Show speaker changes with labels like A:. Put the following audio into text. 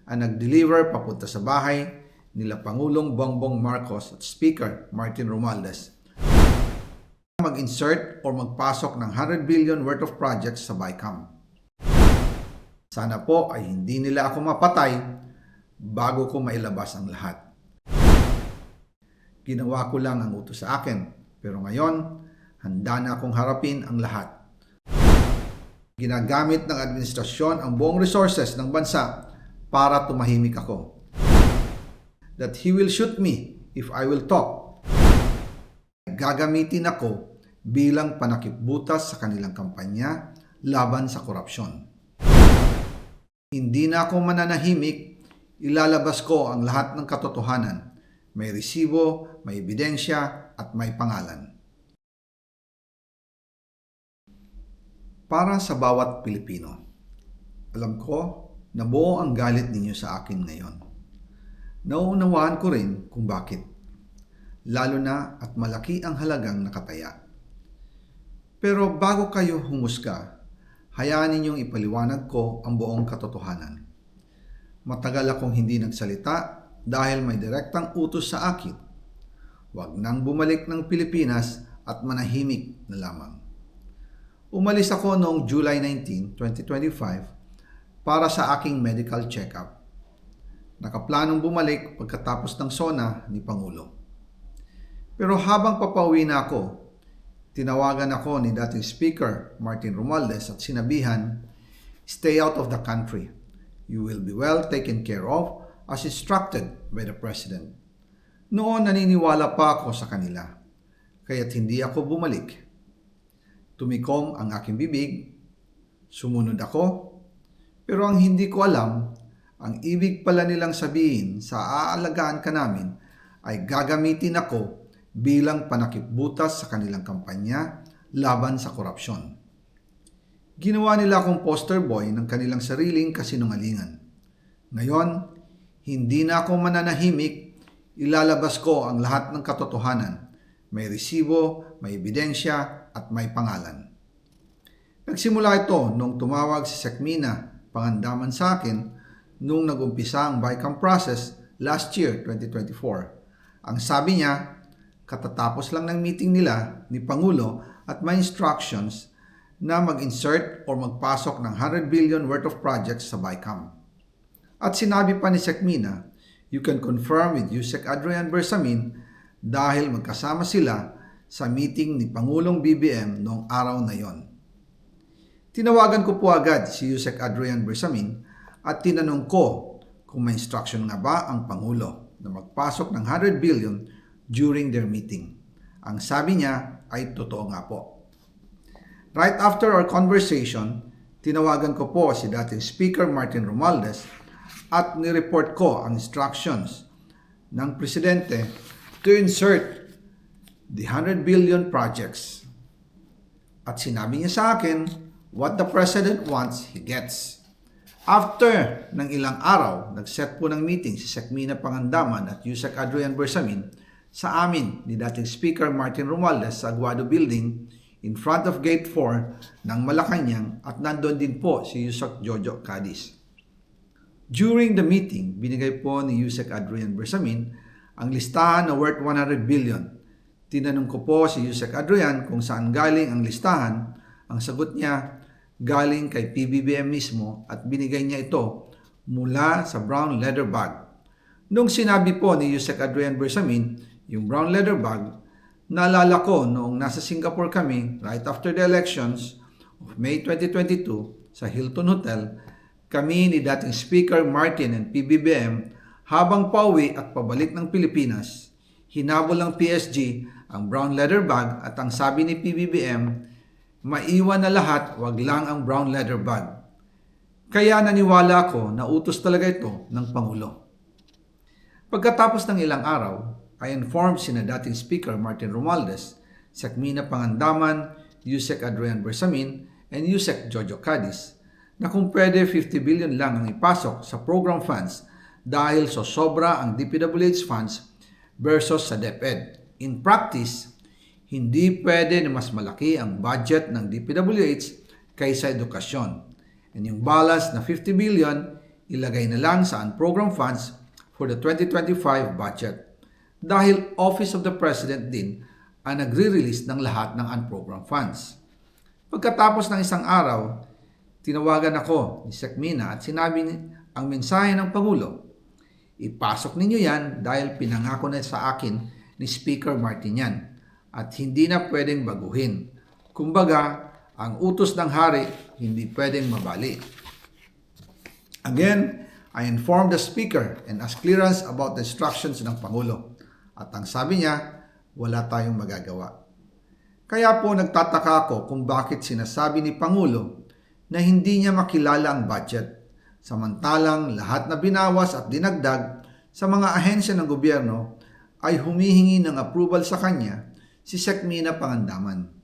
A: ang nag-deliver papunta sa bahay nila Pangulong Bongbong Marcos at Speaker Martin Romualdez mag-insert o magpasok ng 100 billion worth of projects sa BICAM. Sana po ay hindi nila ako mapatay bago ko mailabas ang lahat. Ginawa ko lang ang utos sa akin, pero ngayon, handa na akong harapin ang lahat. Ginagamit ng administrasyon ang buong resources ng bansa para tumahimik ako. That he will shoot me if I will talk. Gagamitin ako bilang panakipbutas sa kanilang kampanya laban sa korupsyon. Hindi na ako mananahimik, ilalabas ko ang lahat ng katotohanan. May resibo, may ebidensya, at may pangalan. Para sa bawat Pilipino, alam ko na buo ang galit ninyo sa akin ngayon. Nauunawaan ko rin kung bakit, lalo na at malaki ang halagang nakataya. Pero bago kayo humusga, hayaan ninyong ipaliwanag ko ang buong katotohanan. Matagal akong hindi nagsalita dahil may direktang utos sa akin. Huwag nang bumalik ng Pilipinas at manahimik na lamang. Umalis ako noong July 19, 2025 para sa aking medical check-up. Nakaplanong bumalik pagkatapos ng SONA ni Pangulo. Pero habang papauwi na ako, tinawagan ako ni dating Speaker Martin Romualdez at sinabihan, "Stay out of the country. You will be well taken care of as instructed by the President." Noon naniniwala pa ako sa kanila, kaya't hindi ako bumalik. Tumikom ang aking bibig, sumunod ako, pero ang hindi ko alam, ang ibig pala nilang sabihin sa aalagaan ka namin ay gagamitin ako bilang panakipbutas sa kanilang kampanya laban sa korupsyon. Ginawa nila akong poster boy ng kanilang sariling kasinungalingan. Ngayon, hindi na ako mananahimik, ilalabas ko ang lahat ng katotohanan. May resibo, may ebidensya, at may pangalan. Nagsimula ito nung tumawag si Sekmina Pangandaman sa akin nung nag-umpisa ang BICAM process last year, 2024. Ang sabi niya, katatapos lang ng meeting nila ni Pangulo at may instructions na mag-insert o magpasok ng 100 billion worth of projects sa BICAM. At sinabi pa ni Sekmina, you can confirm with Yusek Adrian Bersamin dahil magkasama sila sa meeting ni Pangulong BBM noong araw na yon. Tinawagan ko po agad si Yusek Adrian Bersamin at tinanong ko kung may instruction nga ba ang Pangulo na magpasok ng 100 billion during their meeting. Ang sabi niya ay totoo nga po. Right after our conversation, tinawagan ko po si dating Speaker Martin Romualdez at nireport ko ang instructions ng Presidente to insert the 100 billion projects. At sinabi niya sa akin, what the President wants, he gets. After ng ilang araw, nag-set po ng meeting si Sekmina Pangandaman at Yusek Adrian Bersamin sa amin ni dating Speaker Martin Romualdez sa Aguado Building in front of Gate 4 ng Malacanang at nandun din po si Yusek Jojo Cadiz. During the meeting, binigay po ni Yusek Adrian Bersamin ang listahan na worth 100 billion. Tinanong ko po si Yusek Adrian kung saan galing ang listahan. Ang sagot niya, galing kay PBBM mismo at binigay niya ito mula sa brown leather bag. Nung sinabi po ni Yusek Adrian Bersamin, yung brown leather bag, naalala ko noong nasa Singapore kami right after the elections of May 2022 sa Hilton Hotel, kami ni dating Speaker Martin and PBBM habang pauwi at pabalik ng Pilipinas, hinabol ng PSG ang brown leather bag at ang sabi ni PBBM, maiwan na lahat, wag lang ang brown leather bag. Kaya naniwala ako na utos talaga ito ng Pangulo. Pagkatapos ng ilang araw, I informed sina dating Speaker Martin Romualdez, Sekmina Pangandaman, Yusek Adrian Bersamin, and Yusek Jojo Cadiz na kung pwede 50 billion lang ang ipasok sa program funds dahil so sobra ang DPWH funds versus sa DepEd. In practice, hindi pwede na mas malaki ang budget ng DPWH kaysa edukasyon. And yung balance na 50 billion, ilagay na lang sa unprogrammed funds for the 2025 budget dahil Office of the President din ang nagre-release ng lahat ng unprogrammed funds. Pagkatapos ng isang araw, tinawagan ako ni Sec Mina at sinabi ang mensahe ng Pangulo. Ipasok ninyo yan dahil pinangako na sa akin ni Speaker Martin yan at hindi na pwedeng baguhin. Kumbaga, ang utos ng hari hindi pwedeng mabali. Again, I informed the Speaker and asked clearance about the instructions ng Pangulo. At ang sabi niya, wala tayong magagawa. Kaya po nagtataka ako kung bakit sinasabi ni Pangulo na hindi niya makilala ang budget, samantalang lahat na binawas at dinagdag sa mga ahensya ng gobyerno ay humihingi ng approval sa kanya si Sec Mina Pangandaman.